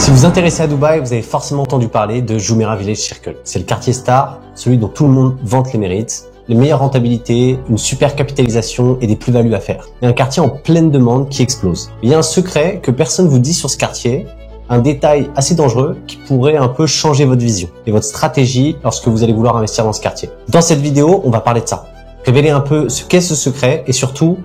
Si vous vous intéressez à Dubaï, vous avez forcément entendu parler de Jumeirah Village Circle. C'est le quartier star, celui dont tout le monde vante les mérites, les meilleures rentabilités, une super capitalisation et des plus-values à faire. Il y a un quartier en pleine demande qui explose. Il y a un secret que personne ne vous dit sur ce quartier, un détail assez dangereux qui pourrait un peu changer votre vision et votre stratégie lorsque vous allez vouloir investir dans ce quartier. Dans cette vidéo, on va parler de ça. Révéler un peu ce qu'est ce secret et surtout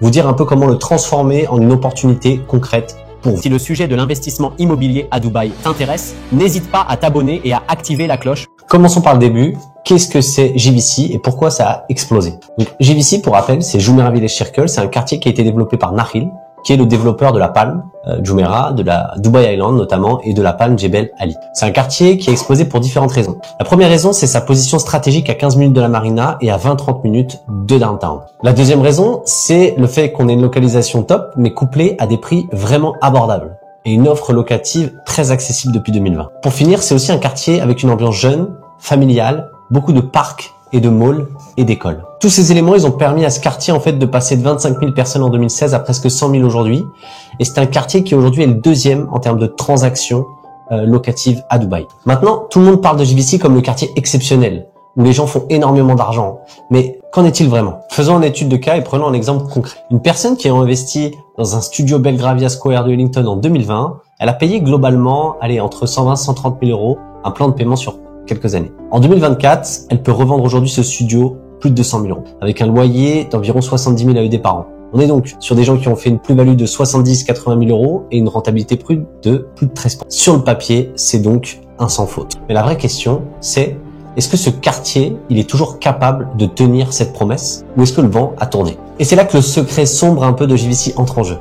vous dire un peu comment le transformer en une opportunité concrète pour vous. Si le sujet de l'investissement immobilier à Dubaï t'intéresse, n'hésite pas à t'abonner et à activer la cloche. Commençons par le début. Qu'est-ce que c'est JVC et pourquoi ça a explosé? Donc, JVC, pour rappel, c'est Jumeirah Village Circle. C'est un quartier qui a été développé par Nakheel, qui est le développeur de la Palm Jumeirah, de la Dubai Island notamment, et de la Palm Jebel Ali. C'est un quartier qui a explosé pour différentes raisons. La première raison, c'est sa position stratégique à 15 minutes de la marina et à 20-30 minutes de downtown. La deuxième raison, c'est le fait qu'on ait une localisation top, mais couplée à des prix vraiment abordables et une offre locative très accessible depuis 2020. Pour finir, c'est aussi un quartier avec une ambiance jeune, familiale, beaucoup de parcs et de malls et d'écoles. Tous ces éléments, ils ont permis à ce quartier en fait de passer de 25 000 personnes en 2016 à presque 100 000 aujourd'hui. Et c'est un quartier qui aujourd'hui est le deuxième en termes de transactions locatives à Dubaï. Maintenant, tout le monde parle de JVC comme le quartier exceptionnel, où les gens font énormément d'argent. Mais qu'en est-il vraiment? Faisons une étude de cas et prenons un exemple concret. Une personne qui a investi dans un studio Belgravia Square de Wellington en 2020, elle a payé globalement, entre 120 et 130 000 euros, un plan de paiement sur quelques années. En 2024, elle peut revendre aujourd'hui ce studio plus de 200 000 euros, avec un loyer d'environ 70 000 AED par an. On est donc sur des gens qui ont fait une plus-value de 70-80 000 euros et une rentabilité de plus de 13%. Sur le papier, c'est donc un sans faute. Mais la vraie question, c'est est-ce que ce quartier, il est toujours capable de tenir cette promesse ou est-ce que le vent a tourné? Et c'est là que le secret sombre un peu de JVC entre en jeu.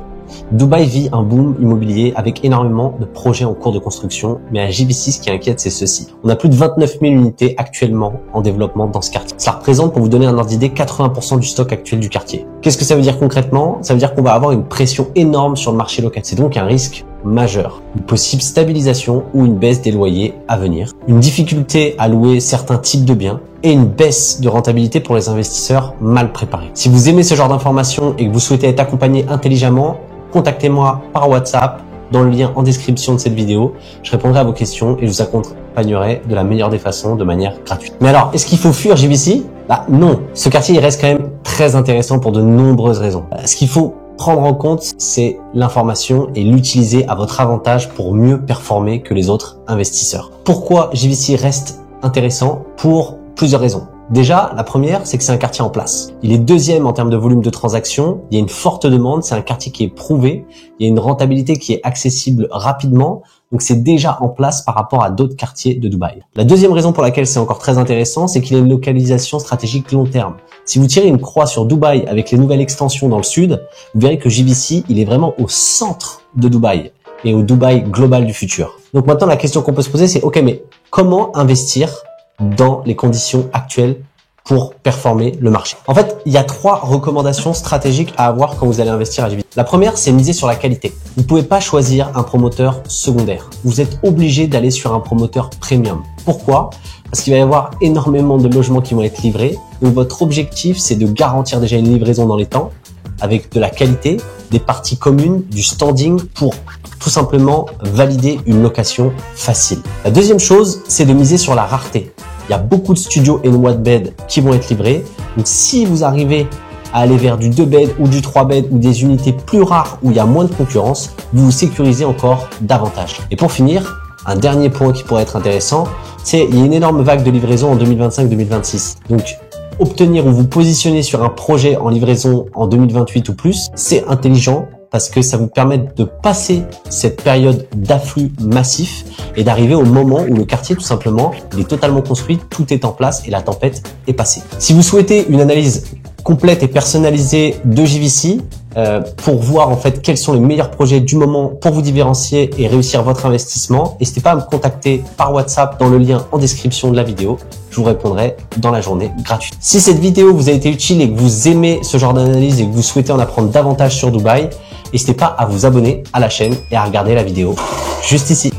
Dubaï vit un boom immobilier avec énormément de projets en cours de construction, mais à JVC, ce qui inquiète, c'est ceci. On a plus de 29 000 unités actuellement en développement dans ce quartier. Ça représente, pour vous donner un ordre d'idée, 80% du stock actuel du quartier. Qu'est-ce que ça veut dire concrètement? Ça veut dire qu'on va avoir une pression énorme sur le marché locatif. C'est donc un risque majeur. Une possible stabilisation ou une baisse des loyers à venir. Une difficulté à louer certains types de biens et une baisse de rentabilité pour les investisseurs mal préparés. Si vous aimez ce genre d'informations et que vous souhaitez être accompagné intelligemment, contactez-moi par WhatsApp dans le lien en description de cette vidéo. Je répondrai à vos questions et je vous accompagnerai de la meilleure des façons de manière gratuite. Mais alors, est-ce qu'il faut fuir JVC? Non. Ce quartier, il reste quand même très intéressant pour de nombreuses raisons. Ce qu'il faut prendre en compte, c'est l'information et l'utiliser à votre avantage pour mieux performer que les autres investisseurs. Pourquoi JVC reste intéressant? Pour plusieurs raisons. Déjà, la première, c'est que c'est un quartier en place. Il est deuxième en termes de volume de transactions. Il y a une forte demande. C'est un quartier qui est prouvé. Il y a une rentabilité qui est accessible rapidement. Donc, c'est déjà en place par rapport à d'autres quartiers de Dubaï. La deuxième raison pour laquelle c'est encore très intéressant, c'est qu'il a une localisation stratégique long terme. Si vous tirez une croix sur Dubaï avec les nouvelles extensions dans le sud, vous verrez que JVC, il est vraiment au centre de Dubaï et au Dubaï global du futur. Donc maintenant, la question qu'on peut se poser, c'est OK, mais comment investir dans les conditions actuelles pour performer le marché? En fait, il y a 3 recommandations stratégiques à avoir quand vous allez investir à JVC. La première, c'est miser sur la qualité. Vous ne pouvez pas choisir un promoteur secondaire. Vous êtes obligé d'aller sur un promoteur premium. Pourquoi? Parce qu'il va y avoir énormément de logements qui vont être livrés. Donc votre objectif, c'est de garantir déjà une livraison dans les temps, avec de la qualité, des parties communes, du standing pour tout simplement valider une location facile. La deuxième chose, c'est de miser sur la rareté. Il y a beaucoup de studios and one bed qui vont être livrés. Donc si vous arrivez à aller vers du 2 bed ou du 3 bed ou des unités plus rares où il y a moins de concurrence, vous vous sécurisez encore davantage. Et pour finir, un dernier point qui pourrait être intéressant, c'est qu'il y a une énorme vague de livraison en 2025-2026. Donc obtenir ou vous positionner sur un projet en livraison en 2028 ou plus, c'est intelligent parce que ça vous permet de passer cette période d'afflux massif et d'arriver au moment où le quartier, tout simplement, il est totalement construit, tout est en place et la tempête est passée. Si vous souhaitez une analyse complète et personnalisée de JVC pour voir en fait quels sont les meilleurs projets du moment pour vous différencier et réussir votre investissement, n'hésitez pas à me contacter par WhatsApp dans le lien en description de la vidéo. Je vous répondrai dans la journée gratuite. Si cette vidéo vous a été utile et que vous aimez ce genre d'analyse et que vous souhaitez en apprendre davantage sur Dubaï, n'hésitez pas à vous abonner à la chaîne et à regarder la vidéo juste ici.